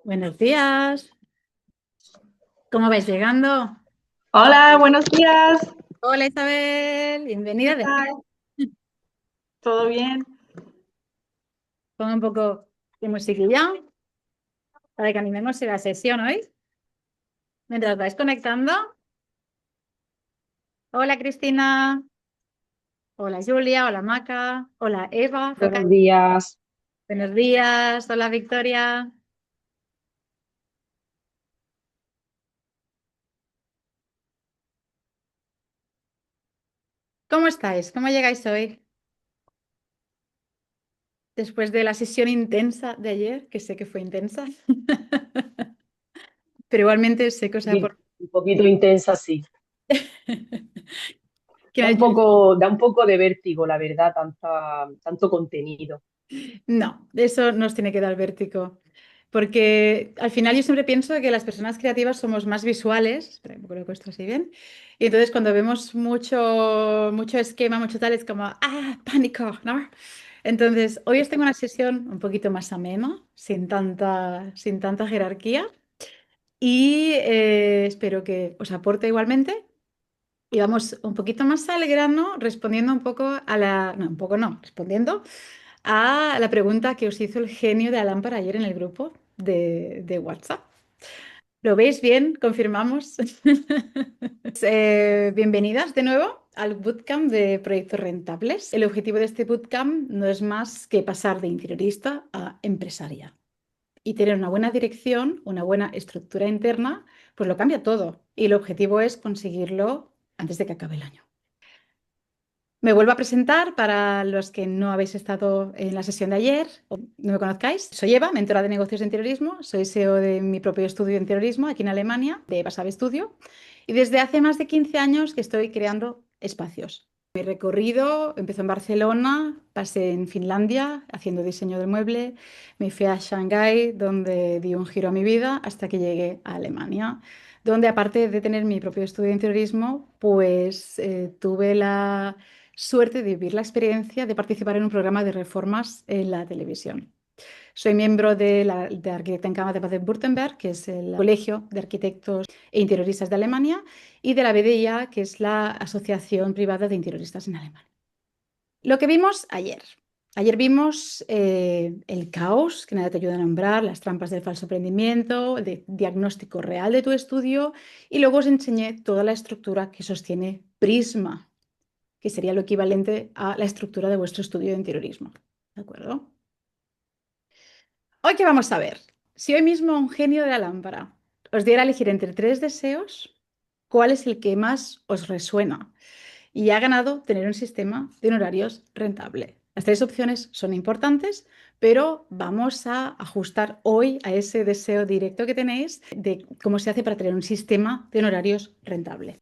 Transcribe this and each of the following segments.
Buenos días. ¿Cómo vais llegando? Hola, buenos días. Hola Isabel, ¿Qué bienvenida de tal? nuevo. ¿Todo bien? Pongo un poco de musiquilla para que animemos la sesión hoy. Mientras vais conectando. Hola Cristina, hola Julia, hola Maca, hola Eva. Buenos días. Buenos días, hola Victoria. ¿Cómo estáis? ¿Cómo llegáis hoy? Después de la sesión intensa de ayer, que sé que fue intensa, pero igualmente sé que os ha por... Un poquito intensa, sí. que me ha hecho... Da un poco de vértigo, la verdad, tanto contenido. No, eso nos tiene que dar vértigo. Porque al final yo siempre pienso que las personas creativas somos más visuales. Espera, un poco lo he puesto así bien. Y entonces cuando vemos mucho esquema, mucho tal, es como, pánico, ¿no? Entonces, hoy os tengo una sesión un poquito más amena, sin tanta jerarquía. Y espero que os aporte igualmente. Y vamos un poquito más al grano, respondiendo un poco a la... No, un poco no, respondiendo a la pregunta que os hizo el genio de la lámpara ayer en el grupo de WhatsApp. ¿Lo veis bien? ¿Confirmamos? Bienvenidas de nuevo al bootcamp de proyectos rentables. El objetivo de este bootcamp no es más que pasar de interiorista a empresaria. Y tener una buena dirección, una buena estructura interna, pues lo cambia todo. Y el objetivo es conseguirlo antes de que acabe el año. Me vuelvo a presentar para los que no habéis estado en la sesión de ayer o no me conozcáis. Soy Eva, mentora de negocios de interiorismo. Soy CEO de mi propio estudio de interiorismo aquí en Alemania, de Eva Sabe Estudio. Y desde hace más de 15 años que estoy creando espacios. Mi recorrido empezó en Barcelona, pasé en Finlandia haciendo diseño de mueble, me fui a Shanghái, donde di un giro a mi vida hasta que llegué a Alemania, donde aparte de tener mi propio estudio de interiorismo, pues tuve la suerte de vivir la experiencia de participar en un programa de reformas en la televisión. Soy miembro de Arquitectenkammer de Baden-Württemberg, que es el Colegio de Arquitectos e Interioristas de Alemania, y de la BDIA, que es la Asociación Privada de Interioristas en Alemania. Lo que vimos ayer. Ayer vimos el caos, que nada te ayuda a nombrar, las trampas del falso emprendimiento, el diagnóstico real de tu estudio, y luego os enseñé toda la estructura que sostiene Prisma, que sería lo equivalente a la estructura de vuestro estudio de interiorismo. ¿De acuerdo? Hoy, ¿qué vamos a ver? Si hoy mismo un genio de la lámpara os diera a elegir entre tres deseos, ¿cuál es el que más os resuena? Y ha ganado tener un sistema de honorarios rentable. Las tres opciones son importantes, pero vamos a ajustar hoy a ese deseo directo que tenéis de cómo se hace para tener un sistema de honorarios rentable.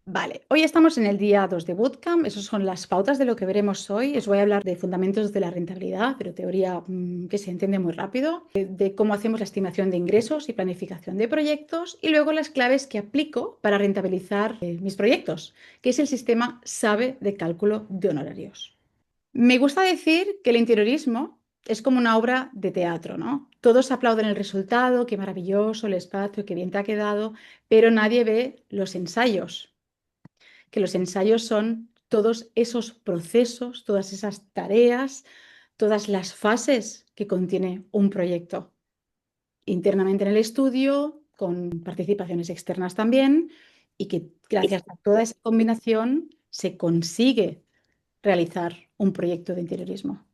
Vale, hoy estamos en el día 2 de Bootcamp, esas son las pautas de lo que veremos hoy. Os voy a hablar de fundamentos de la rentabilidad, pero teoría que se entiende muy rápido, de cómo hacemos la estimación de ingresos y planificación de proyectos, y luego las claves que aplico para rentabilizar mis proyectos, que es el sistema SABE de cálculo de honorarios. Me gusta decir que el interiorismo es como una obra de teatro, ¿no? Todos aplauden el resultado, qué maravilloso el espacio, qué bien te ha quedado, pero nadie ve los ensayos, que los ensayos son todos esos procesos, todas esas tareas, todas las fases que contiene un proyecto. Internamente en el estudio, con participaciones externas también, y que gracias a toda esa combinación se consigue realizar un proyecto de interiorismo.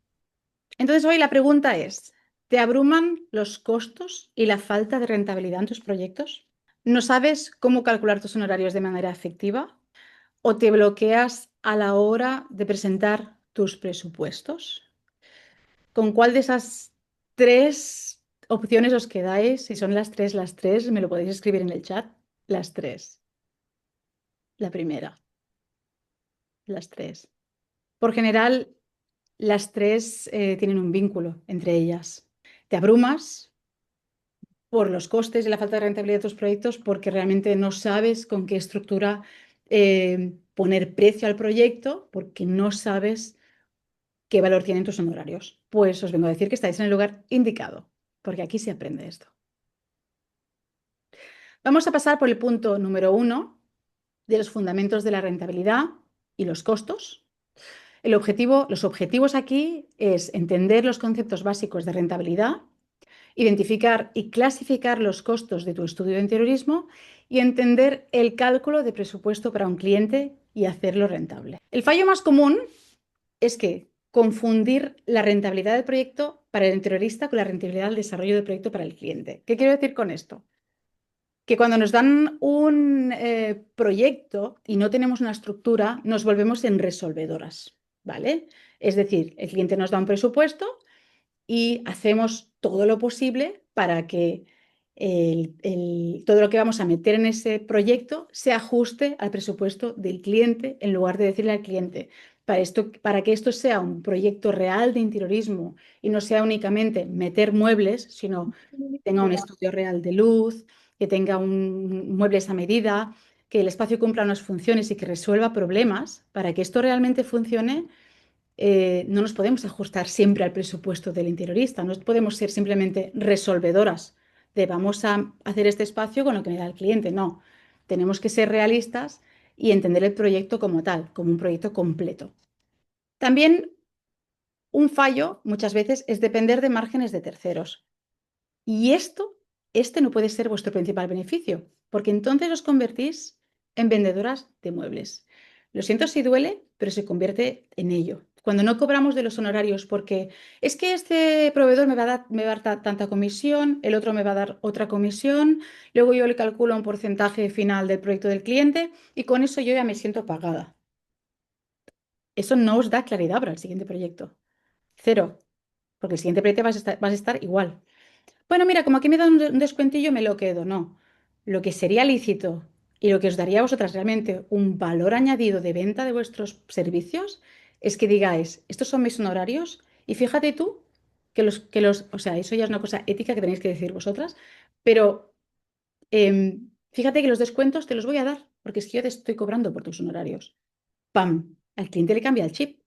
Entonces hoy la pregunta es, ¿te abruman los costos y la falta de rentabilidad en tus proyectos? ¿No sabes cómo calcular tus honorarios de manera efectiva? ¿O te bloqueas a la hora de presentar tus presupuestos? ¿Con cuál de esas tres opciones os quedáis? Si son las tres, me lo podéis escribir en el chat. Las tres. La primera, las tres. Por general, las tres tienen un vínculo entre ellas. Te abrumas por los costes y la falta de rentabilidad de tus proyectos porque realmente no sabes con qué estructura poner precio al proyecto porque no sabes qué valor tienen tus honorarios. Pues os vengo a decir que estáis en el lugar indicado, porque aquí se aprende esto. Vamos a pasar por el punto número 1 de los fundamentos de la rentabilidad y los costos. Los objetivos aquí es entender los conceptos básicos de rentabilidad, identificar y clasificar los costos de tu estudio de interiorismo y entender el cálculo de presupuesto para un cliente y hacerlo rentable. El fallo más común es que confundir la rentabilidad del proyecto para el interiorista con la rentabilidad del desarrollo del proyecto para el cliente. ¿Qué quiero decir con esto? Que cuando nos dan un proyecto y no tenemos una estructura, nos volvemos en resolvedoras, ¿vale? Es decir, el cliente nos da un presupuesto y hacemos todo lo posible para que todo lo que vamos a meter en ese proyecto se ajuste al presupuesto del cliente en lugar de decirle al cliente, para que esto sea un proyecto real de interiorismo y no sea únicamente meter muebles, sino que tenga un estudio real de luz, que tenga muebles a medida, que el espacio cumpla unas funciones y que resuelva problemas, para que esto realmente funcione no nos podemos ajustar siempre al presupuesto del interiorista, no podemos ser simplemente resolvedoras de vamos a hacer este espacio con lo que me da el cliente, no, tenemos que ser realistas y entender el proyecto como tal, como un proyecto completo. También un fallo muchas veces es depender de márgenes de terceros. Y este no puede ser vuestro principal beneficio, porque entonces os convertís en vendedoras de muebles. Lo siento si duele, pero se convierte en ello. Cuando no cobramos de los honorarios porque es que este proveedor me va a dar tanta comisión, el otro me va a dar otra comisión, luego yo le calculo un porcentaje final del proyecto del cliente y con eso yo ya me siento pagada. Eso no os da claridad para el siguiente proyecto. Cero, porque el siguiente proyecto vas a estar igual. Bueno, mira, como aquí me dan un descuentillo, me lo quedo. No. Lo que sería lícito y lo que os daría a vosotras realmente un valor añadido de venta de vuestros servicios es que digáis, estos son mis honorarios y fíjate tú o sea, eso ya es una cosa ética que tenéis que decir vosotras, pero fíjate que los descuentos te los voy a dar porque es que yo te estoy cobrando por tus honorarios. ¡Pam! Al cliente le cambia el chip,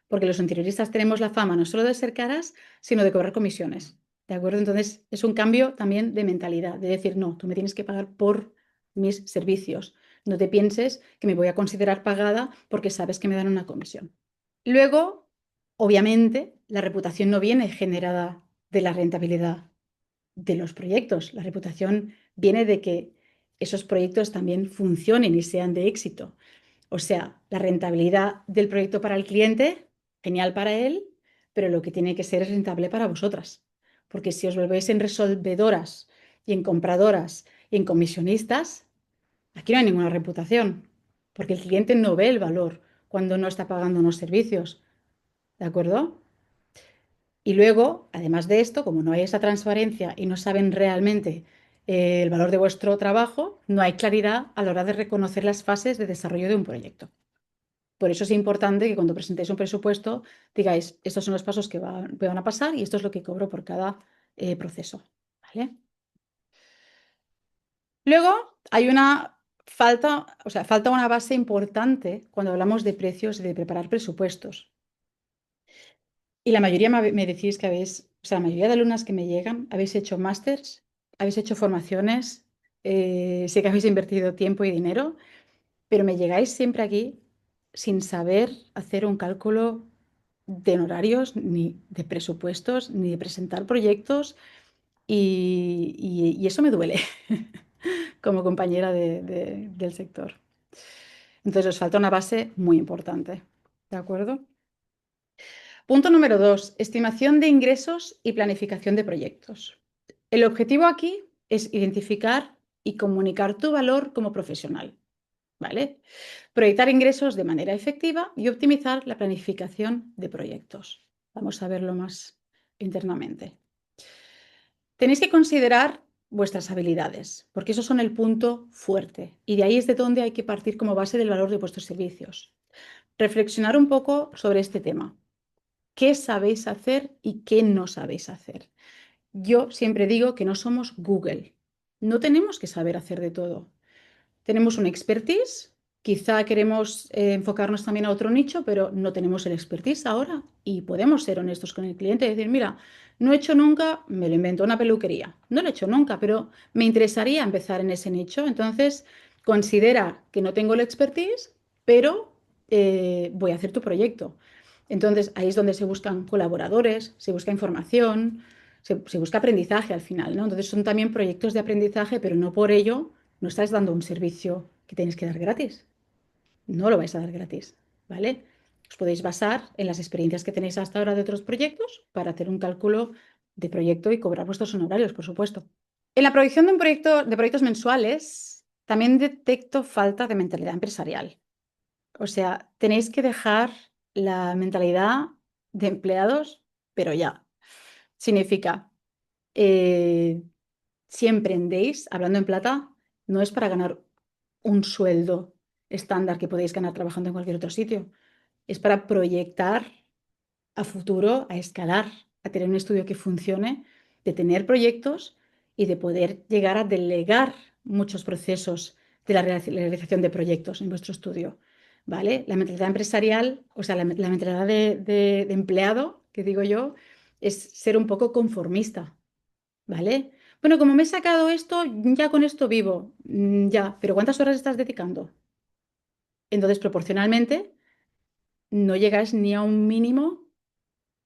porque los interioristas tenemos la fama no solo de ser caras, sino de cobrar comisiones. ¿De acuerdo? Entonces es un cambio también de mentalidad, de decir, no, tú me tienes que pagar por mis servicios. No te pienses que me voy a considerar pagada porque sabes que me dan una comisión. Luego, obviamente, la reputación no viene generada de la rentabilidad de los proyectos. La reputación viene de que esos proyectos también funcionen y sean de éxito. O sea, la rentabilidad del proyecto para el cliente, genial para él, pero lo que tiene que ser es rentable para vosotras. Porque si os volvéis en resolvedoras y en compradoras y en comisionistas, aquí no hay ninguna reputación, porque el cliente no ve el valor cuando no está pagando unos servicios. ¿De acuerdo? Y luego, además de esto, como no hay esa transparencia y no saben realmente el valor de vuestro trabajo, no hay claridad a la hora de reconocer las fases de desarrollo de un proyecto. Por eso es importante que cuando presentéis un presupuesto digáis, estos son los pasos que van a pasar y esto es lo que cobro por cada proceso. ¿Vale? Luego hay una falta una base importante cuando hablamos de precios y de preparar presupuestos. Y la mayoría me decís que la mayoría de alumnas que me llegan, habéis hecho másters, habéis hecho formaciones, sé que habéis invertido tiempo y dinero, pero me llegáis siempre aquí sin saber hacer un cálculo de honorarios, ni de presupuestos, ni de presentar proyectos, y eso me duele como compañera del sector. Entonces os falta una base muy importante, ¿de acuerdo? Punto número 2, estimación de ingresos y planificación de proyectos. El objetivo aquí es identificar y comunicar tu valor como profesional, ¿vale? Proyectar ingresos de manera efectiva y optimizar la planificación de proyectos. Vamos a verlo más internamente. Tenéis que considerar vuestras habilidades, porque esos son el punto fuerte y de ahí es de donde hay que partir como base del valor de vuestros servicios. Reflexionar un poco sobre este tema. ¿Qué sabéis hacer y qué no sabéis hacer? Yo siempre digo que no somos Google. No tenemos que saber hacer de todo. Tenemos un expertise Quizá queremos enfocarnos también a otro nicho, pero no tenemos el expertise ahora y podemos ser honestos con el cliente y decir, mira, no he hecho nunca, me lo invento, una peluquería. No lo he hecho nunca, pero me interesaría empezar en ese nicho. Entonces, considera que no tengo el expertise, pero voy a hacer tu proyecto. Entonces, ahí es donde se buscan colaboradores, se busca información, se busca aprendizaje al final, ¿no? Entonces, son también proyectos de aprendizaje, pero no por ello no estás dando un servicio que tienes que dar gratis. No lo vais a dar gratis, ¿vale? Os podéis basar en las experiencias que tenéis hasta ahora de otros proyectos para hacer un cálculo de proyecto y cobrar vuestros honorarios, por supuesto. En la proyección de un proyecto, de proyectos mensuales, también detecto falta de mentalidad empresarial. O sea, tenéis que dejar la mentalidad de empleados, pero ya. Significa, eh, si emprendéis, hablando en plata, no es para ganar un sueldo estándar que podéis ganar trabajando en cualquier otro sitio. Es para proyectar a futuro, a escalar, a tener un estudio que funcione, de tener proyectos y de poder llegar a delegar muchos procesos de la realización de proyectos en vuestro estudio. ¿Vale? La mentalidad empresarial, o sea, la mentalidad de empleado, que digo yo, es ser un poco conformista. ¿Vale? Bueno, como me he sacado esto, ya con esto vivo. Ya, pero ¿cuántas horas estás dedicando? Entonces, proporcionalmente, no llegáis ni a un mínimo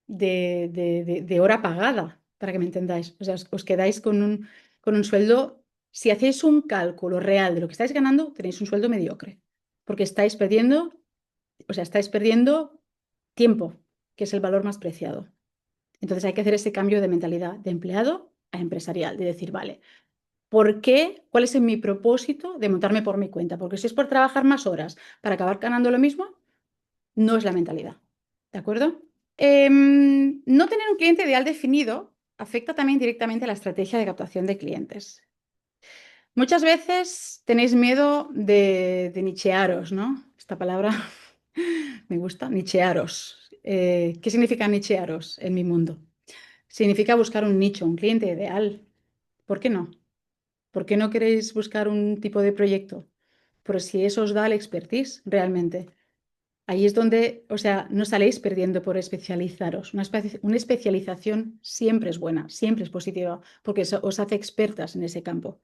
de hora pagada, para que me entendáis. O sea, os quedáis con un sueldo, si hacéis un cálculo real de lo que estáis ganando, tenéis un sueldo mediocre, porque estáis perdiendo, o sea, estáis perdiendo tiempo, que es el valor más preciado. Entonces hay que hacer ese cambio de mentalidad de empleado a empresarial, de decir, vale, ¿por qué? ¿Cuál es mi propósito de montarme por mi cuenta? Porque si es por trabajar más horas para acabar ganando lo mismo, no es la mentalidad. ¿De acuerdo? No tener un cliente ideal definido afecta también directamente a la estrategia de captación de clientes. Muchas veces tenéis miedo de nichearos, ¿no? Esta palabra me gusta, nichearos. ¿Qué significa nichearos en mi mundo? Significa buscar un nicho, un cliente ideal. ¿Por qué no? ¿Por qué no queréis buscar un tipo de proyecto? Por si eso os da el expertise realmente. Ahí es donde, o sea, no saléis perdiendo por especializaros. Una especialización siempre es buena, siempre es positiva, porque eso os hace expertas en ese campo.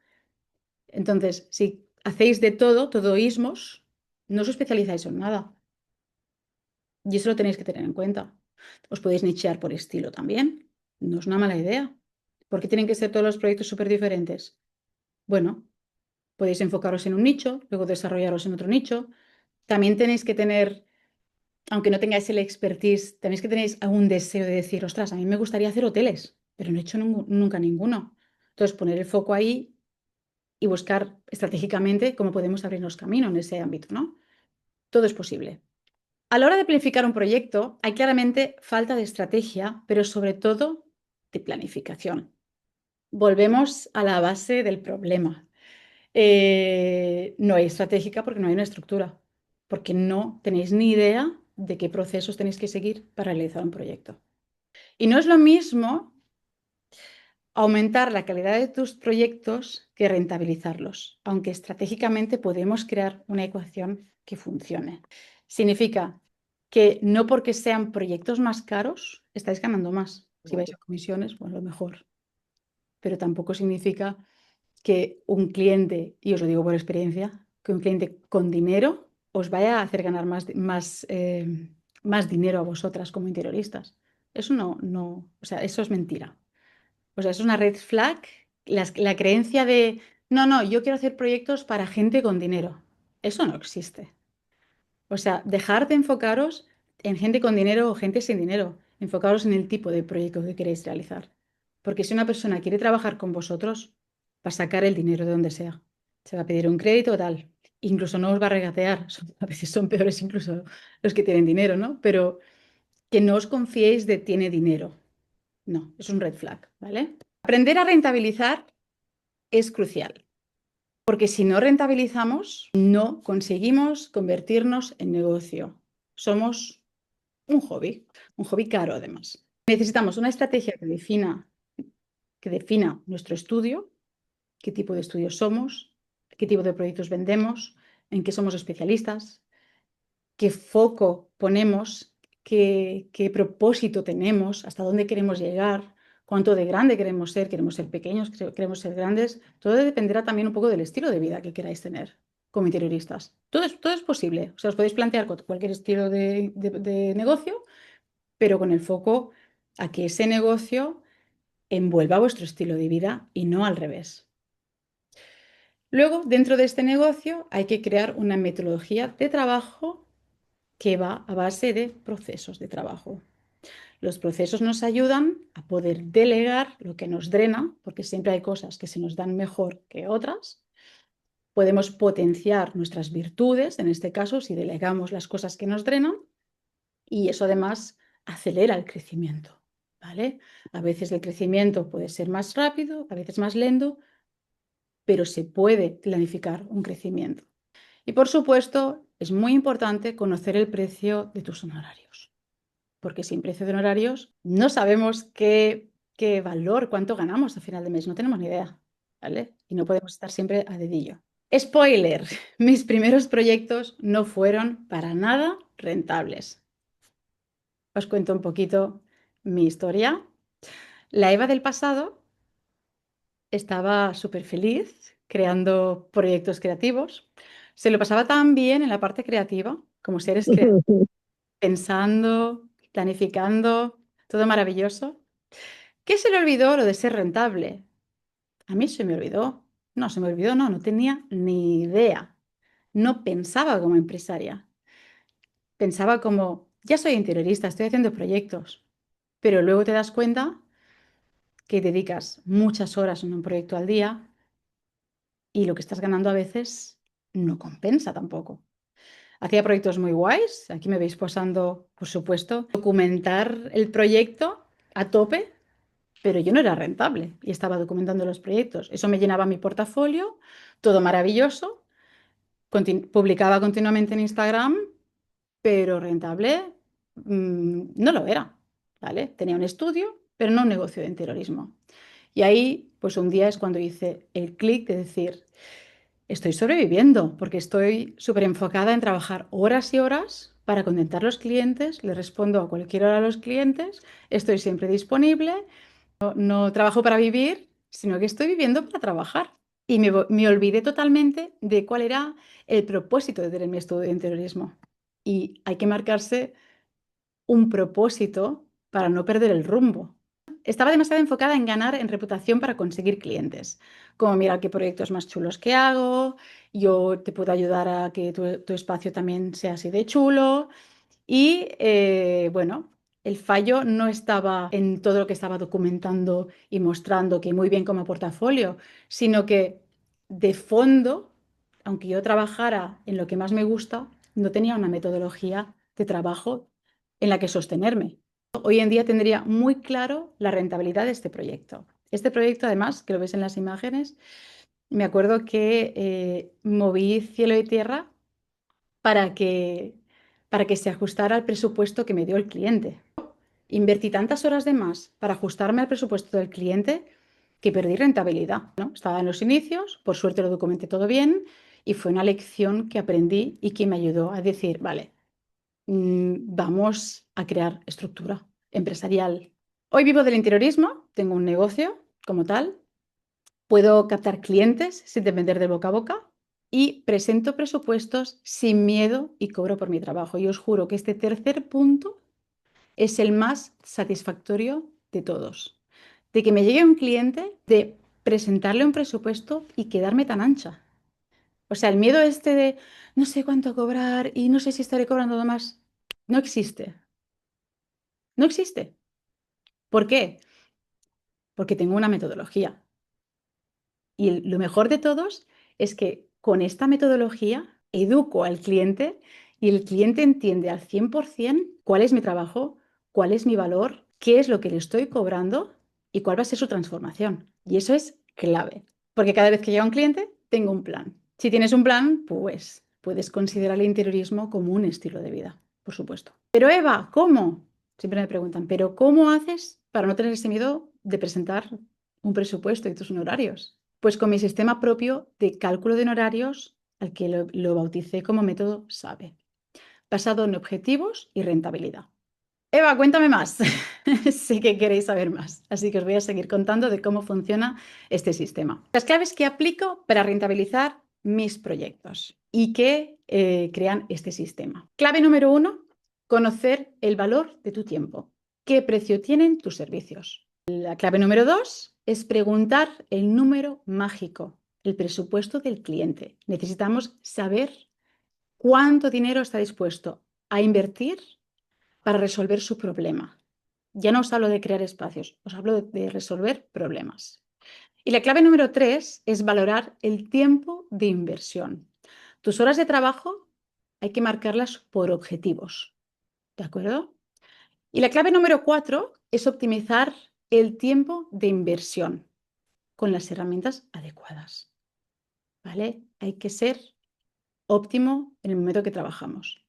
Entonces, si hacéis de todo, todoísmos, no os especializáis en nada. Y eso lo tenéis que tener en cuenta. Os podéis nichear por estilo también. No es una mala idea. ¿Por qué tienen que ser todos los proyectos súper diferentes? Bueno, podéis enfocaros en un nicho, luego desarrollaros en otro nicho. También tenéis que tener, aunque no tengáis el expertise, tenéis que tener algún deseo de decir, ostras, a mí me gustaría hacer hoteles, pero no he hecho nunca ninguno. Entonces, poner el foco ahí y buscar estratégicamente cómo podemos abrirnos camino en ese ámbito, ¿no? Todo es posible. A la hora de planificar un proyecto, hay claramente falta de estrategia, pero sobre todo de planificación. Volvemos a la base del problema. No hay estratégica porque no hay una estructura, porque no tenéis ni idea de qué procesos tenéis que seguir para realizar un proyecto. Y no es lo mismo aumentar la calidad de tus proyectos que rentabilizarlos, aunque estratégicamente podemos crear una ecuación que funcione. Significa que no porque sean proyectos más caros, estáis ganando más. Si vais a comisiones, pues lo mejor. Pero tampoco significa que un cliente, y os lo digo por experiencia, que un cliente con dinero os vaya a hacer ganar más dinero a vosotras como interioristas. Eso no, o sea, eso es mentira. O sea, es una red flag, la creencia de, no, no, yo quiero hacer proyectos para gente con dinero. Eso no existe. O sea, dejar de enfocaros en gente con dinero o gente sin dinero. Enfocaros en el tipo de proyecto que queréis realizar. Porque si una persona quiere trabajar con vosotros, va a sacar el dinero de donde sea. Se va a pedir un crédito o tal. Incluso no os va a regatear. A veces son peores incluso los que tienen dinero, ¿no? Pero que no os confiéis de tiene dinero. No, es un red flag, ¿vale? Aprender a rentabilizar es crucial. Porque si no rentabilizamos, no conseguimos convertirnos en negocio. Somos un hobby caro además. Necesitamos una estrategia que defina nuestro estudio, qué tipo de estudios somos, qué tipo de proyectos vendemos, en qué somos especialistas, qué foco ponemos, qué propósito tenemos, hasta dónde queremos llegar, cuánto de grande queremos ser pequeños, queremos ser grandes. Todo dependerá también un poco del estilo de vida que queráis tener como interioristas. Todo es posible. O sea, os podéis plantear cualquier estilo de negocio, pero con el foco a que ese negocio envuelva vuestro estilo de vida y no al revés. Luego, dentro de este negocio, hay que crear una metodología de trabajo que va a base de procesos de trabajo. Los procesos nos ayudan a poder delegar lo que nos drena, porque siempre hay cosas que se nos dan mejor que otras. Podemos potenciar nuestras virtudes, en este caso, si delegamos las cosas que nos drenan, y eso además acelera el crecimiento, ¿vale? A veces el crecimiento puede ser más rápido, a veces más lento, pero se puede planificar un crecimiento. Y por supuesto, es muy importante conocer el precio de tus honorarios, porque sin precio de honorarios no sabemos qué valor, cuánto ganamos a final de mes, no tenemos ni idea, ¿vale? Y no podemos estar siempre a dedillo. Spoiler, mis primeros proyectos no fueron para nada rentables. Os cuento un poquito mi historia. La Eva del pasado estaba súper feliz creando proyectos creativos. Se lo pasaba tan bien en la parte creativa, como si eres creativo, pensando, planificando, todo maravilloso, que se le olvidó lo de ser rentable. A mí se me olvidó. No, se me olvidó, no tenía ni idea. No pensaba como empresaria. Pensaba como, ya soy interiorista, estoy haciendo proyectos, pero luego te das cuenta que dedicas muchas horas en un proyecto al día y lo que estás ganando a veces no compensa tampoco. Hacía proyectos muy guays, aquí me veis posando, por supuesto, documentar el proyecto a tope, pero yo no era rentable y estaba documentando los proyectos. Eso me llenaba mi portafolio, todo maravilloso, publicaba continuamente en Instagram, pero rentable no lo era, ¿vale? Tenía un estudio, pero no un negocio de interiorismo. Y ahí, pues un día es cuando hice el clic de decir, estoy sobreviviendo porque estoy súper enfocada en trabajar horas y horas para contentar a los clientes, le respondo a cualquier hora a los clientes, estoy siempre disponible, no trabajo para vivir, sino que estoy viviendo para trabajar. Y me olvidé totalmente de cuál era el propósito de tener mi estudio de interiorismo. Y hay que marcarse un propósito para no perder el rumbo. Estaba demasiado enfocada en ganar en reputación para conseguir clientes, como mira qué proyectos más chulos que hago, yo te puedo ayudar a que tu espacio también sea así de chulo. Y bueno, el fallo no estaba en todo lo que estaba documentando y mostrando, que muy bien como portafolio, sino que de fondo, aunque yo trabajara en lo que más me gusta, no tenía una metodología de trabajo en la que sostenerme. Hoy en día tendría muy claro la rentabilidad de este proyecto. Este proyecto, además, que lo ves en las imágenes, me acuerdo que moví cielo y tierra para que, para que se ajustara al presupuesto que me dio el cliente. Invertí tantas horas de más para ajustarme al presupuesto del cliente que perdí rentabilidad, ¿no? Estaba en los inicios, por suerte lo documenté todo bien y fue una lección que aprendí y que me ayudó a decir, vale, vamos a crear estructura empresarial. Hoy vivo del interiorismo, tengo un negocio como tal, puedo captar clientes sin depender del boca a boca y presento presupuestos sin miedo y cobro por mi trabajo. Y os juro que este tercer punto es el más satisfactorio de todos. De que me llegue un cliente, de presentarle un presupuesto y quedarme tan ancha. O sea, el miedo este de no sé cuánto cobrar y no sé si estaré cobrando más, no existe. No existe. ¿Por qué? Porque tengo una metodología. Y lo mejor de todos es que con esta metodología educo al cliente y el cliente entiende al 100% cuál es mi trabajo, cuál es mi valor, qué es lo que le estoy cobrando y cuál va a ser su transformación. Y eso es clave, porque cada vez que llega un cliente, tengo un plan. Si tienes un plan, pues puedes considerar el interiorismo como un estilo de vida, por supuesto. Pero Eva, ¿cómo? Siempre me preguntan, ¿pero cómo haces para no tener ese miedo de presentar un presupuesto y tus honorarios? Pues con mi sistema propio de cálculo de honorarios al que lo bauticé como método SABE, basado en objetivos y rentabilidad. Eva, cuéntame más. Sé que queréis saber más, así que os voy a seguir contando de cómo funciona este sistema. Las claves que aplico para rentabilizar mis proyectos y que crean este sistema. Clave número 1, conocer el valor de tu tiempo. ¿Qué precio tienen tus servicios? La clave número 2 es preguntar el número mágico, el presupuesto del cliente. Necesitamos saber cuánto dinero está dispuesto a invertir para resolver su problema. Ya no os hablo de crear espacios, os hablo de resolver problemas. Y la clave número 3 es valorar el tiempo de inversión. Tus horas de trabajo hay que marcarlas por objetivos, ¿de acuerdo? Y la clave número 4 es optimizar el tiempo de inversión con las herramientas adecuadas, ¿vale? Hay que ser óptimo en el momento que trabajamos.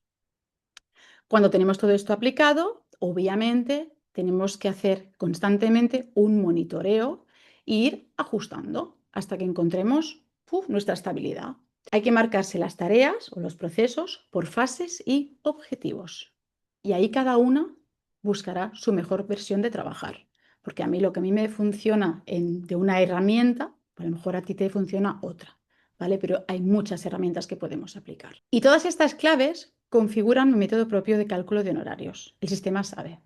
Cuando tenemos todo esto aplicado, obviamente tenemos que hacer constantemente un monitoreo e ir ajustando hasta que encontremos nuestra estabilidad. Hay que marcarse las tareas o los procesos por fases y objetivos. Y ahí cada una buscará su mejor versión de trabajar. Porque a mí lo que a mí me funciona de una herramienta, a lo mejor a ti te funciona otra. ¿Vale? Pero hay muchas herramientas que podemos aplicar. Y todas estas claves configuran mi método propio de cálculo de honorarios, el sistema SABE.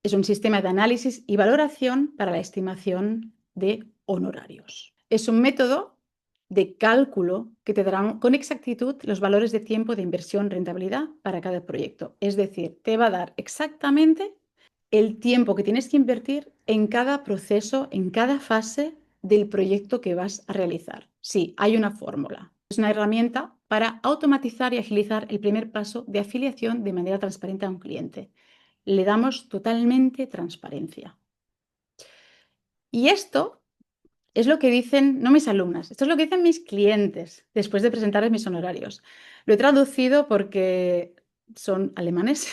Es un sistema de análisis y valoración para la estimación de honorarios. Es un método de cálculo que te dará con exactitud los valores de tiempo de inversión rentabilidad para cada proyecto. Es decir, te va a dar exactamente el tiempo que tienes que invertir en cada proceso, en cada fase del proyecto que vas a realizar. Sí, hay una fórmula. Es una herramienta para automatizar y agilizar el primer paso de afiliación de manera transparente a un cliente. Le damos totalmente transparencia. Y esto es lo que dicen, no mis alumnas, esto es lo que dicen mis clientes después de presentarles mis honorarios. Lo he traducido porque son alemanes.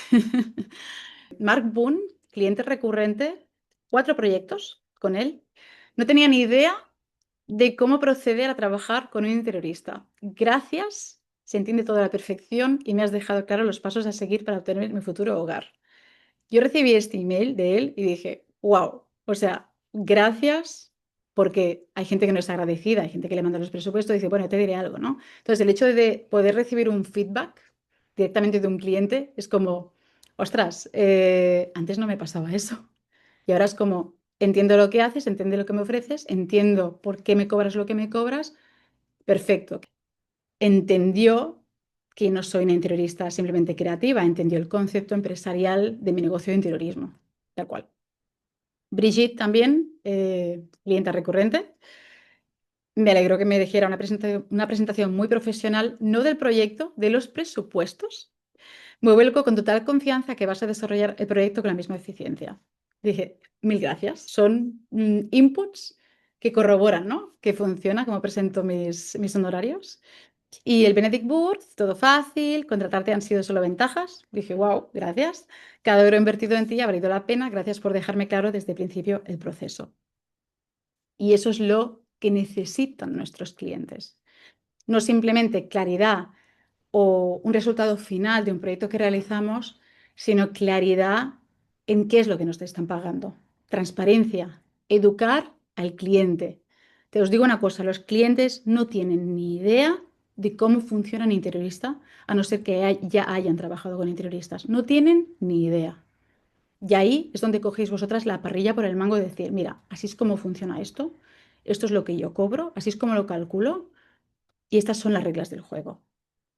Mark Boone, cliente recurrente, 4 proyectos con él. No tenía ni idea de cómo proceder a trabajar con un interiorista. Gracias, se entiende todo a la perfección y me has dejado claro los pasos a seguir para obtener mi futuro hogar. Yo recibí este email de él y dije, wow, o sea, gracias, porque hay gente que no es agradecida, hay gente que le manda los presupuestos y dice, bueno, te diré algo, ¿no? Entonces, el hecho de poder recibir un feedback directamente de un cliente es como, ostras, antes no me pasaba eso. Y ahora es como, entiendo lo que haces, entiendo lo que me ofreces, entiendo por qué me cobras lo que me cobras, perfecto. Entendió que no soy una interiorista simplemente creativa, entendió el concepto empresarial de mi negocio de interiorismo, tal cual. Brigitte también, clienta recurrente. Me alegró que me dijera una presentación muy profesional, no del proyecto, de los presupuestos. Me vuelco con total confianza que vas a desarrollar el proyecto con la misma eficiencia. Dije, mil gracias. Son inputs que corroboran, ¿no? Que funciona, como presento mis honorarios. Y el Benedict Burr, todo fácil, contratarte han sido solo ventajas. Dije, wow, gracias. Cada euro invertido en ti ha valido la pena. Gracias por dejarme claro desde el principio el proceso. Y eso es lo que necesitan nuestros clientes. No simplemente claridad o un resultado final de un proyecto que realizamos, sino claridad en qué es lo que nos están pagando. Transparencia, educar al cliente. Te os digo una cosa, los clientes no tienen ni idea de cómo funciona un interiorista, a no ser que ya hayan trabajado con interioristas. No tienen ni idea. Y ahí es donde cogéis vosotras la parrilla por el mango de decir, mira, así es como funciona esto es lo que yo cobro, así es como lo calculo y estas son las reglas del juego.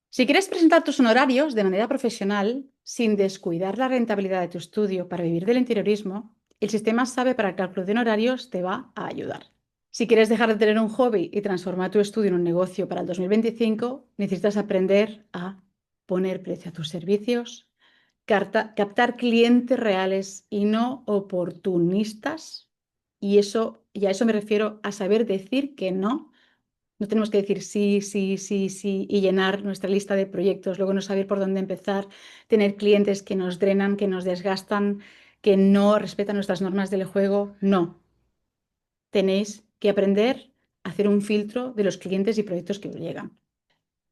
Si quieres presentar tus honorarios de manera profesional, sin descuidar la rentabilidad de tu estudio para vivir del interiorismo, el sistema SABE para el cálculo de honorarios te va a ayudar. Si quieres dejar de tener un hobby y transformar tu estudio en un negocio para el 2025, necesitas aprender a poner precio a tus servicios, captar clientes reales y no oportunistas. Y a eso me refiero a saber decir que no. No tenemos que decir sí, sí, sí, sí y llenar nuestra lista de proyectos, luego no saber por dónde empezar, tener clientes que nos drenan, que nos desgastan, que no respetan nuestras normas del juego. No. Tenéis que aprender hacer un filtro de los clientes y proyectos que llegan.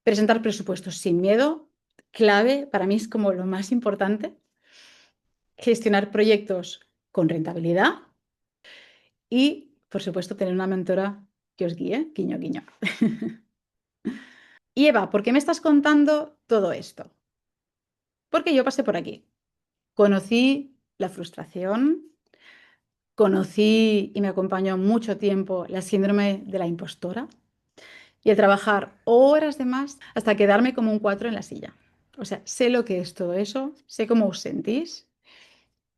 Presentar presupuestos sin miedo, clave, para mí es como lo más importante. Gestionar proyectos con rentabilidad y, por supuesto, tener una mentora que os guíe, guiño, guiño. Y Eva, ¿por qué me estás contando todo esto? Porque yo pasé por aquí. Conocí la frustración, conocí y me acompañó mucho tiempo la síndrome de la impostora y el trabajar horas de más hasta quedarme como un 4 en la silla. O sea, sé lo que es todo eso, sé cómo os sentís,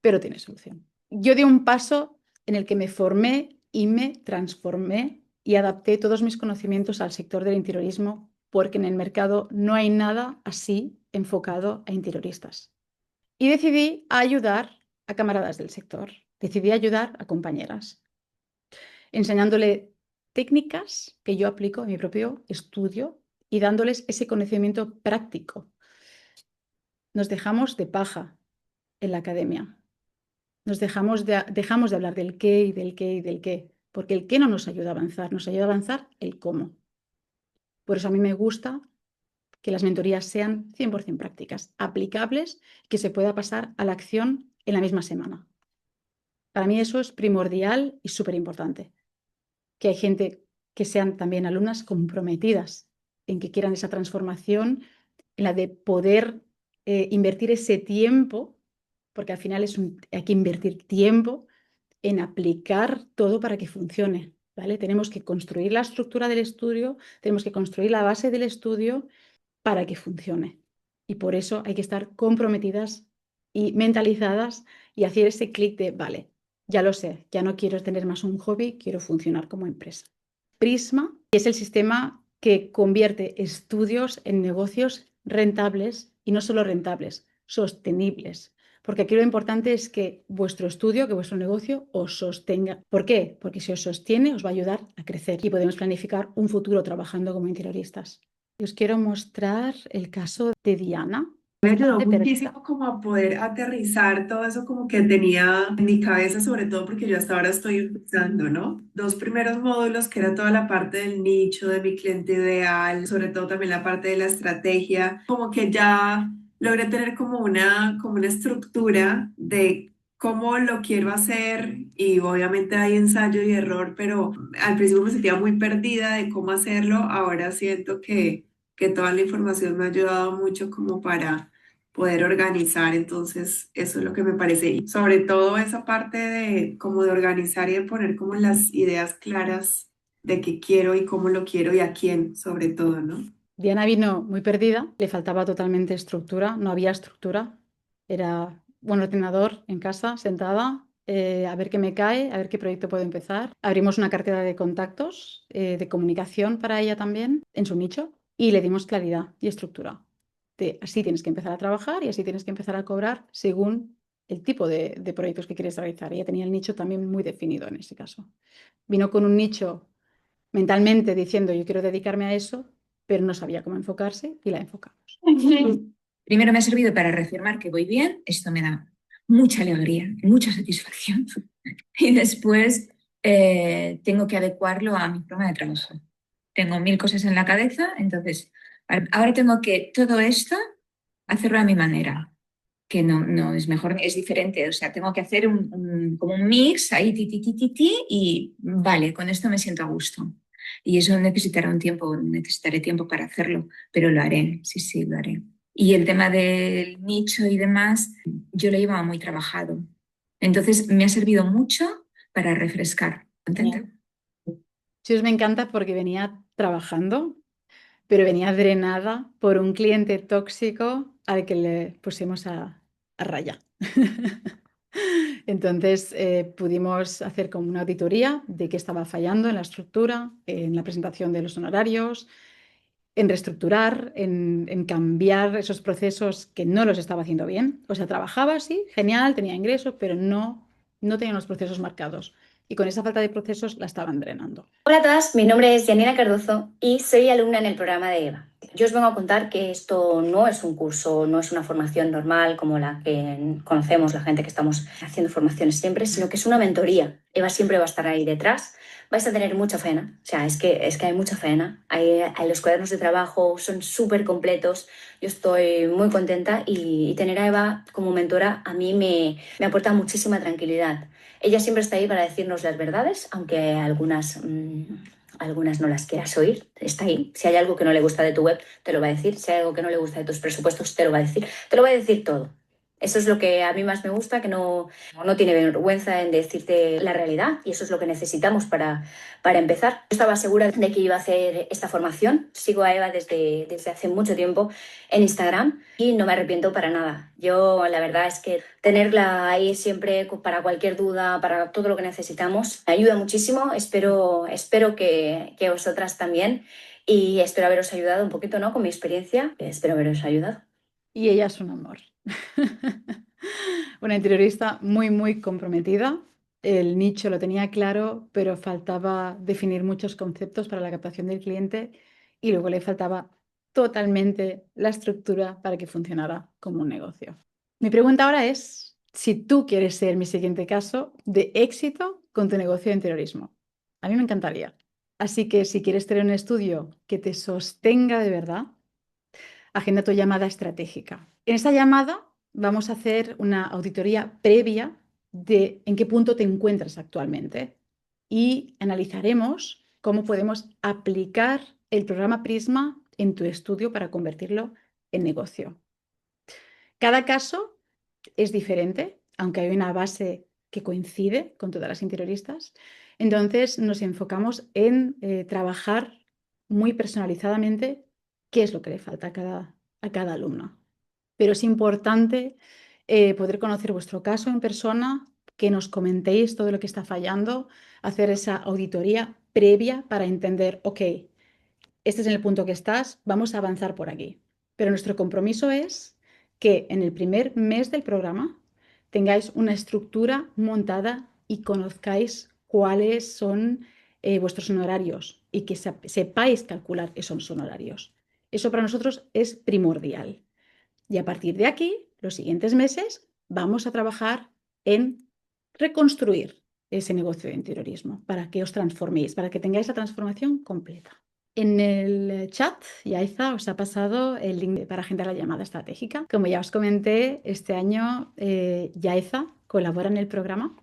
pero tiene solución. Yo di un paso en el que me formé y me transformé y adapté todos mis conocimientos al sector del interiorismo porque en el mercado no hay nada así enfocado a interioristas. Y decidí ayudar a camaradas del sector, decidí ayudar a compañeras, enseñándole técnicas que yo aplico en mi propio estudio y dándoles ese conocimiento práctico. Nos dejamos de paja en la academia. Dejamos de hablar del qué y del qué y del qué, porque el qué no nos ayuda a avanzar, nos ayuda a avanzar el cómo. Por eso a mí me gusta que las mentorías sean 100% prácticas, aplicables, que se pueda pasar a la acción en la misma semana. Para mí eso es primordial y súper importante. Que hay gente que sean también alumnas comprometidas en que quieran esa transformación, en la de poder invertir ese tiempo, porque al final hay que invertir tiempo en aplicar todo para que funcione, ¿vale? Tenemos que construir la estructura del estudio, tenemos que construir la base del estudio para que funcione. Y por eso hay que estar comprometidas y mentalizadas y hacer ese clic de, vale, ya lo sé, ya no quiero tener más un hobby, quiero funcionar como empresa. Prisma es el sistema que convierte estudios en negocios rentables y no solo rentables, sostenibles. Porque aquí lo importante es que vuestro estudio, que vuestro negocio os sostenga. ¿Por qué? Porque si os sostiene, os va a ayudar a crecer y podemos planificar un futuro trabajando como interioristas. Os quiero mostrar el caso de Diana. Me ayudó De Perpeta. muchísimo como a poder aterrizar todo eso como que tenía en mi cabeza, sobre todo porque yo hasta ahora estoy empezando, ¿no? Dos primeros módulos, que era toda la parte del nicho, de mi cliente ideal, sobre todo también la parte de la estrategia, como que ya logré tener como una estructura de cómo lo quiero hacer y obviamente hay ensayo y error, pero al principio me sentía muy perdida de cómo hacerlo, ahora siento que toda la información me ha ayudado mucho como para poder organizar, entonces eso es lo que me parece, y sobre todo esa parte de como de organizar y de poner como las ideas claras de qué quiero y cómo lo quiero y a quién, sobre todo, ¿no? Diana vino muy perdida, le faltaba totalmente estructura, no había estructura. Era un ordenador en casa, sentada, a ver qué me cae, a ver qué proyecto puedo empezar. Abrimos una cartera de contactos, de comunicación para ella también, en su nicho, y le dimos claridad y estructura. Así tienes que empezar a trabajar y así tienes que empezar a cobrar según el tipo de proyectos que quieres realizar. Ella tenía el nicho también muy definido en ese caso. Vino con un nicho mentalmente diciendo yo quiero dedicarme a eso, pero no sabía cómo enfocarse y la enfocamos. Primero me ha servido para reafirmar que voy bien, esto me da mucha alegría, mucha satisfacción. Y después tengo que adecuarlo a mi forma de trabajo. Tengo mil cosas en la cabeza, entonces ahora tengo que todo esto hacerlo a mi manera, que no es mejor, es diferente. O sea, tengo que hacer como un mix ahí, y vale, con esto me siento a gusto. Y eso necesitará un tiempo, necesitaré tiempo para hacerlo, pero lo haré, sí, sí, lo haré. Y el tema del nicho y demás, yo lo llevaba muy trabajado. Entonces me ha servido mucho para refrescar. ¿Contenta? Sí, me encanta porque venía trabajando, pero venía drenada por un cliente tóxico al que le pusimos a raya. Entonces pudimos hacer como una auditoría de qué estaba fallando en la estructura, en la presentación de los honorarios, en reestructurar, en cambiar esos procesos que no los estaba haciendo bien. O sea, trabajaba así, genial, tenía ingresos, pero no tenía los procesos marcados. Y con esa falta de procesos la estaban drenando. Hola a todas, mi nombre es Janina Cardozo y soy alumna en el programa de EVA. Yo os vengo a contar que esto no es un curso, no es una formación normal como la que conocemos la gente que estamos haciendo formaciones siempre, sino que es una mentoría. Eva siempre va a estar ahí detrás. Vais a tener mucha faena, o sea, es que hay mucha faena. Hay los cuadernos de trabajo son súper completos. Yo estoy muy contenta y tener a Eva como mentora a mí me aporta muchísima tranquilidad. Ella siempre está ahí para decirnos las verdades, aunque algunas no las quieras oír, está ahí. Si hay algo que no le gusta de tu web, te lo va a decir. Si hay algo que no le gusta de tus presupuestos, te lo va a decir. Te lo va a decir todo. Eso es lo que a mí más me gusta, que no tiene vergüenza en decirte la realidad, y eso es lo que necesitamos para empezar. Yo estaba segura de que iba a hacer esta formación. Sigo a Eva desde hace mucho tiempo en Instagram y no me arrepiento para nada. Yo la verdad es que tenerla ahí siempre para cualquier duda, para todo lo que necesitamos, me ayuda muchísimo. Espero que vosotras también, y espero haberos ayudado un poquito, ¿no? Con mi experiencia. Espero haberos ayudado. Y ella es un amor. Una interiorista muy, muy comprometida. El nicho lo tenía claro, pero faltaba definir muchos conceptos para la captación del cliente y luego le faltaba totalmente la estructura para que funcionara como un negocio. Mi pregunta ahora es si tú quieres ser mi siguiente caso de éxito con tu negocio de interiorismo. A mí me encantaría. Así que si quieres tener un estudio que te sostenga de verdad, agenda tu llamada estratégica. En esta llamada vamos a hacer una auditoría previa de en qué punto te encuentras actualmente y analizaremos cómo podemos aplicar el programa Prisma en tu estudio para convertirlo en negocio. Cada caso es diferente, aunque hay una base que coincide con todas las interioristas. Entonces nos enfocamos en trabajar muy personalizadamente qué es lo que le falta a cada alumno. Pero es importante poder conocer vuestro caso en persona, que nos comentéis todo lo que está fallando, hacer esa auditoría previa para entender, ok, este es en el punto que estás, vamos a avanzar por aquí. Pero nuestro compromiso es que en el primer mes del programa tengáis una estructura montada y conozcáis cuáles son vuestros honorarios y que sepáis calcular esos honorarios. Eso para nosotros es primordial. Y a partir de aquí, los siguientes meses, vamos a trabajar en reconstruir ese negocio de interiorismo para que os transforméis, para que tengáis la transformación completa. En el chat, Yaiza os ha pasado el link para agendar la llamada estratégica. Como ya os comenté, este año Yaiza colabora en el programa.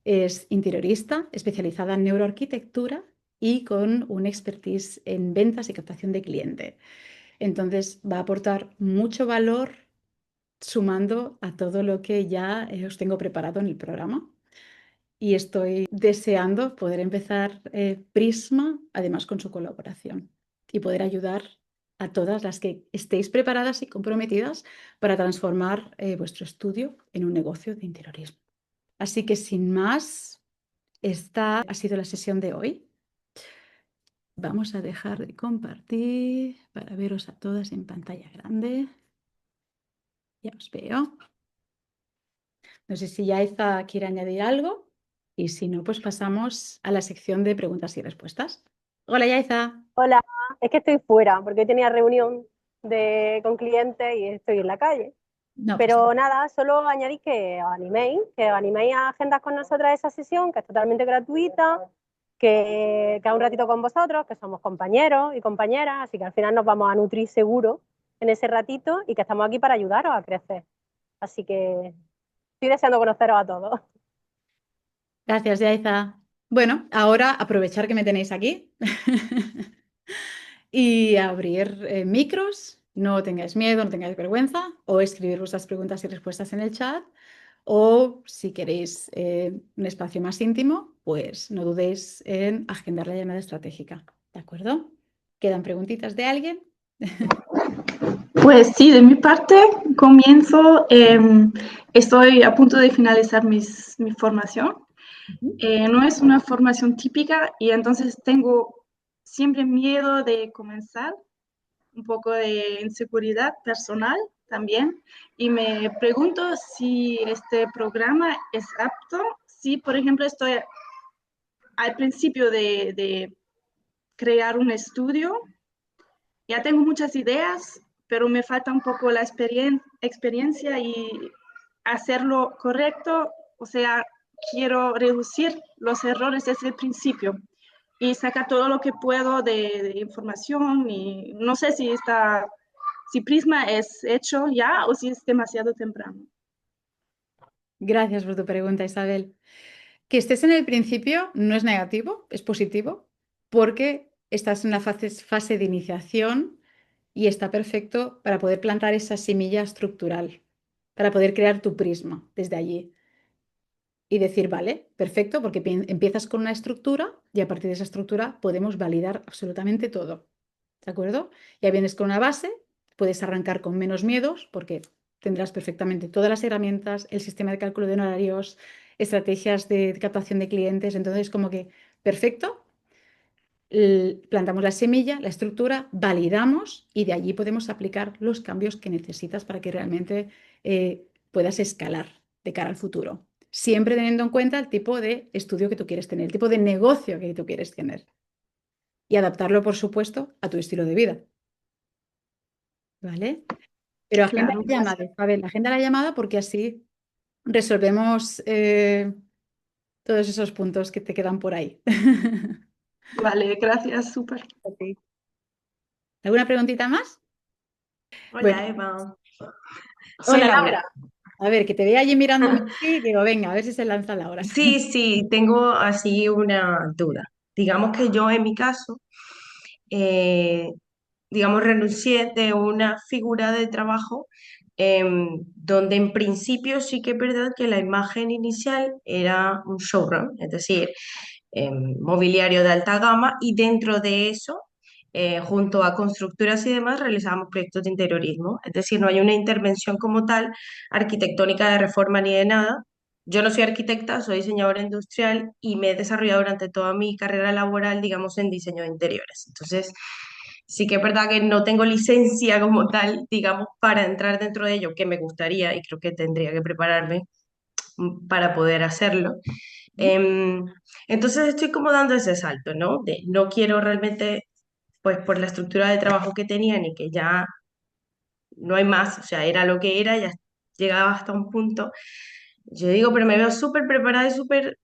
Es interiorista, especializada en neuroarquitectura y con un expertise en ventas y captación de cliente. Entonces va a aportar mucho valor sumando a todo lo que ya os tengo preparado en el programa. Y estoy deseando poder empezar Prisma, además con su colaboración, y poder ayudar a todas las que estéis preparadas y comprometidas para transformar vuestro estudio en un negocio de interiorismo. Así que sin más, esta ha sido la sesión de hoy. Vamos a dejar de compartir para veros a todas en pantalla grande. Ya os veo. No sé si Yaiza quiere añadir algo y si no, pues pasamos a la sección de preguntas y respuestas. Hola, Yaiza. Hola, es que estoy fuera porque hoy tenía reunión con clientes y estoy en la calle. No, Pero nada, solo añadir que os animéis a agendas con nosotras esa sesión, que es totalmente gratuita, que un ratito con vosotros, que somos compañeros y compañeras, así que al final nos vamos a nutrir seguro en ese ratito y que estamos aquí para ayudaros a crecer. Así que estoy deseando conoceros a todos. Gracias, Yaiza. Bueno, ahora aprovechar que me tenéis aquí y abrir micros. No tengáis miedo, no tengáis vergüenza, o escribir vuestras preguntas y respuestas en el chat. O si queréis un espacio más íntimo, pues no dudéis en agendar la llamada estratégica. ¿De acuerdo? ¿Quedan preguntitas de alguien? Pues sí, de mi parte comienzo. Estoy a punto de finalizar mi formación. No es una formación típica y entonces tengo siempre miedo de comenzar, un poco de inseguridad personal también. Y me pregunto si este programa es apto, si por ejemplo estoy al principio de crear un estudio ya tengo muchas ideas, pero me falta un poco la experiencia y hacerlo correcto. O sea, quiero reducir los errores desde el principio y sacar todo lo que puedo de información. Y no sé si Prisma es hecho ya o si es demasiado temprano. Gracias por tu pregunta, Isabel. Que estés en el principio no es negativo, es positivo, porque estás en la fase de iniciación y está perfecto para poder plantar esa semilla estructural, para poder crear tu prisma desde allí y decir, vale, perfecto, porque empiezas con una estructura y a partir de esa estructura podemos validar absolutamente todo. ¿De acuerdo? Ya vienes con una base, puedes arrancar con menos miedos porque tendrás perfectamente todas las herramientas, el sistema de cálculo de honorarios, estrategias de captación de clientes. Entonces, como que perfecto, plantamos la semilla, la estructura, validamos y de allí podemos aplicar los cambios que necesitas para que realmente puedas escalar de cara al futuro. Siempre teniendo en cuenta el tipo de estudio que tú quieres tener, el tipo de negocio que tú quieres tener y adaptarlo, por supuesto, a tu estilo de vida. ¿Vale? Pero agenda Claro, la llamada, Isabel, agenda la llamada porque así resolvemos todos esos puntos que te quedan por ahí. vale, gracias, súper. Ok. ¿Alguna preguntita más? Bueno, Hola, Eva. Soy hola Laura. Laura. A ver, que te vea allí mirándome así, digo, venga, a ver si se lanza Laura. Sí, sí, tengo así una duda. Digamos que yo en mi caso, eh, digamos, renuncié de una figura de trabajo donde en principio sí que es verdad que la imagen inicial era un showroom, es decir, mobiliario de alta gama y dentro de eso, junto a constructoras y demás, realizamos proyectos de interiorismo. Es decir, no hay una intervención como tal arquitectónica de reforma ni de nada. Yo no soy arquitecta, soy diseñadora industrial y me he desarrollado durante toda mi carrera laboral, digamos, en diseño de interiores. Entonces, sí que es verdad que no tengo licencia como tal, digamos, para entrar dentro de ello, que me gustaría y creo que tendría que prepararme para poder hacerlo. Em, entonces estoy como dando ese salto, ¿no? De no quiero realmente, pues por la estructura de trabajo que tenían y que ya no hay más, o sea, era lo que era, ya llegaba hasta un punto. Yo digo, pero me veo súper preparada y súper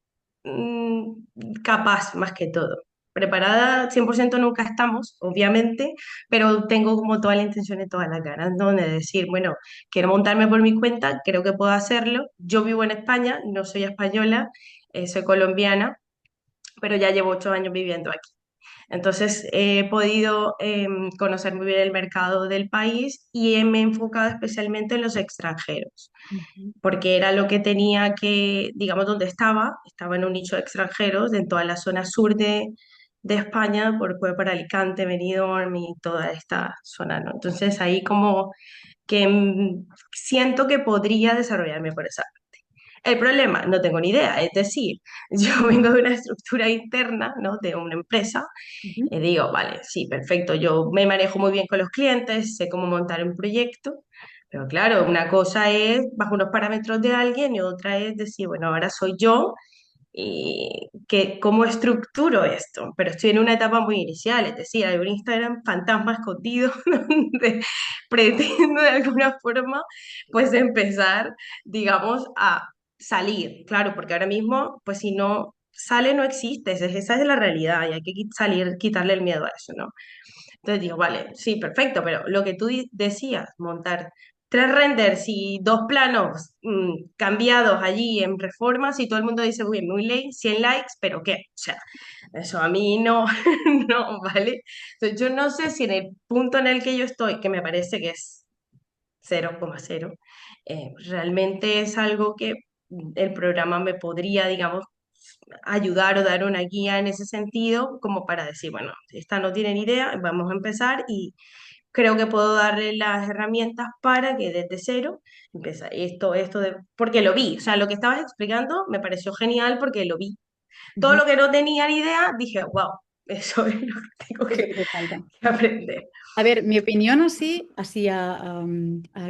capaz más que todo. Preparada 100% nunca estamos, obviamente, pero tengo como toda la intención y todas las ganas, ¿no? De decir, bueno, quiero montarme por mi cuenta, creo que puedo hacerlo. Yo vivo en España, no soy española, soy colombiana, pero ya llevo 8 años viviendo aquí. Entonces he podido conocer muy bien el mercado del país y me he enfocado especialmente en los extranjeros, Ujú. porque era lo que tenía que, digamos, donde estaba en un nicho de extranjeros, en toda la zona sur de España, por Alicante, Benidorm y toda esta zona, ¿no? Entonces ahí como que siento que podría desarrollarme por esa. El problema, no tengo ni idea, es decir, yo vengo de una estructura interna, ¿no? De una empresa Ujú. y digo, vale, sí, perfecto, yo me manejo muy bien con los clientes, sé cómo montar un proyecto, pero claro, una cosa es bajo unos parámetros de alguien y otra es decir, bueno, ahora soy yo y cómo estructuro esto, pero estoy en una etapa muy inicial, es decir, hay un Instagram fantasma escondido donde pretendo de alguna forma pues empezar, digamos, a salir, claro, porque ahora mismo, pues si no sale, no existe, esa es la realidad y hay que salir, quitarle el miedo a eso, ¿no? Entonces digo, vale, sí, perfecto, pero lo que tú decías, montar 3 renders y 2 planos cambiados allí en reformas y todo el mundo dice, uy, muy late, 100 likes, pero ¿qué? O sea, eso a mí no, no, ¿vale? Entonces yo no sé si en el punto en el que yo estoy, que me parece que es 0,0, realmente es algo que el programa me podría, digamos, ayudar o dar una guía en ese sentido, como para decir, bueno, esta no tiene ni idea, vamos a empezar y creo que puedo darle las herramientas para que desde cero empiece porque lo vi, o sea, lo que estabas explicando me pareció genial porque lo vi. Todo Ujú. lo que no tenía ni idea, dije, wow, eso es lo que tengo Es lo que te falta. que aprender. A ver, mi opinión así a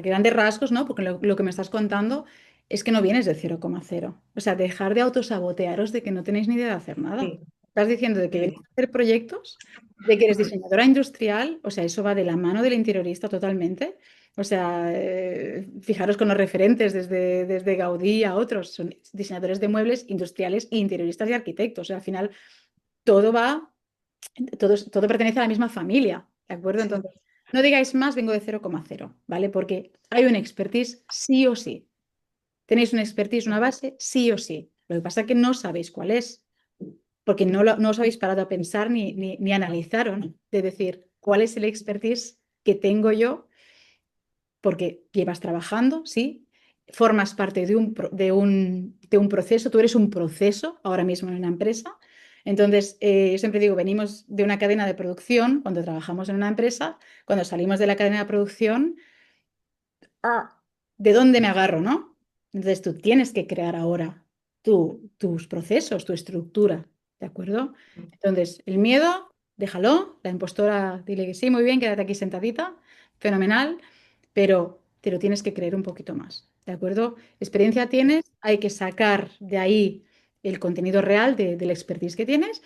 grandes rasgos, ¿no? Porque lo que me estás contando es que no vienes de 0,0. O sea, dejar de autosabotearos de que no tenéis ni idea de hacer nada. Sí, estás diciendo de que vienes a hacer proyectos, de que eres diseñadora industrial, o sea, eso va de la mano del interiorista totalmente. O sea, fijaros con los referentes desde Gaudí a otros, son diseñadores de muebles industriales, interioristas y arquitectos. O sea, al final todo pertenece a la misma familia, ¿de acuerdo? Sí. Entonces, no digáis más, vengo de 0,0, ¿vale? Porque hay un expertise sí o sí. Tenéis una expertise, una base, sí o sí. Lo que pasa es que no sabéis cuál es, porque no os habéis parado a pensar ni analizaron de decir cuál es el expertise que tengo yo, porque llevas trabajando, sí, formas parte de un proceso, tú eres un proceso ahora mismo en una empresa. Entonces, yo siempre digo, venimos de una cadena de producción, cuando trabajamos en una empresa, cuando salimos de la cadena de producción, ¿de dónde me agarro, no? Entonces, tú tienes que crear ahora tus procesos, tu estructura, ¿de acuerdo? Entonces, el miedo, déjalo, la impostora, dile que sí, muy bien, quédate aquí sentadita, fenomenal, pero te lo tienes que creer un poquito más, ¿de acuerdo? Experiencia tienes, hay que sacar de ahí el contenido real del expertise que tienes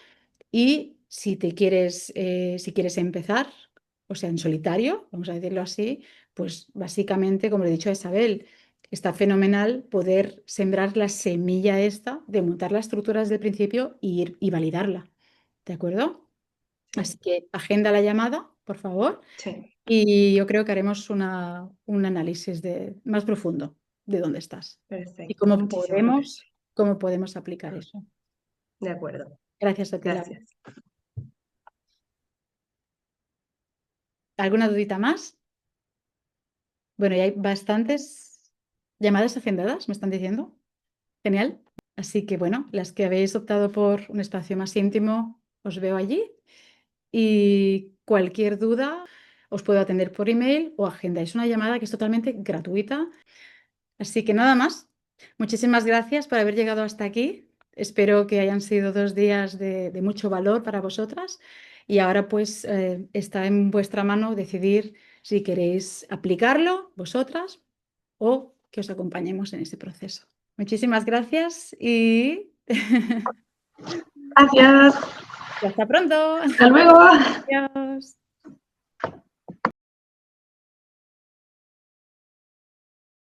y si quieres empezar, o sea, en solitario, vamos a decirlo así, pues básicamente, como le he dicho a Isabel, está fenomenal poder sembrar la semilla esta de montar la estructura desde el principio y validarla, ¿de acuerdo? Sí. Así que agenda la llamada, por favor, Sí, y yo creo que haremos un análisis más profundo de dónde estás y perfecto. Muchísimas gracias. cómo podemos aplicar eso. De acuerdo. Gracias a ti, Laura. Gracias. ¿Alguna dudita más? Bueno, ya hay bastantes llamadas agendadas, me están diciendo. Genial. Así que bueno, las que habéis optado por un espacio más íntimo, os veo allí. Y cualquier duda, os puedo atender por email o agendáis una llamada que es totalmente gratuita. Así que nada más. Muchísimas gracias por haber llegado hasta aquí. Espero que hayan sido 2 días de mucho valor para vosotras. Y ahora pues está en vuestra mano decidir si queréis aplicarlo vosotras o que os acompañemos en ese proceso. Muchísimas gracias y Gracias. hasta pronto. Hasta luego. Adiós.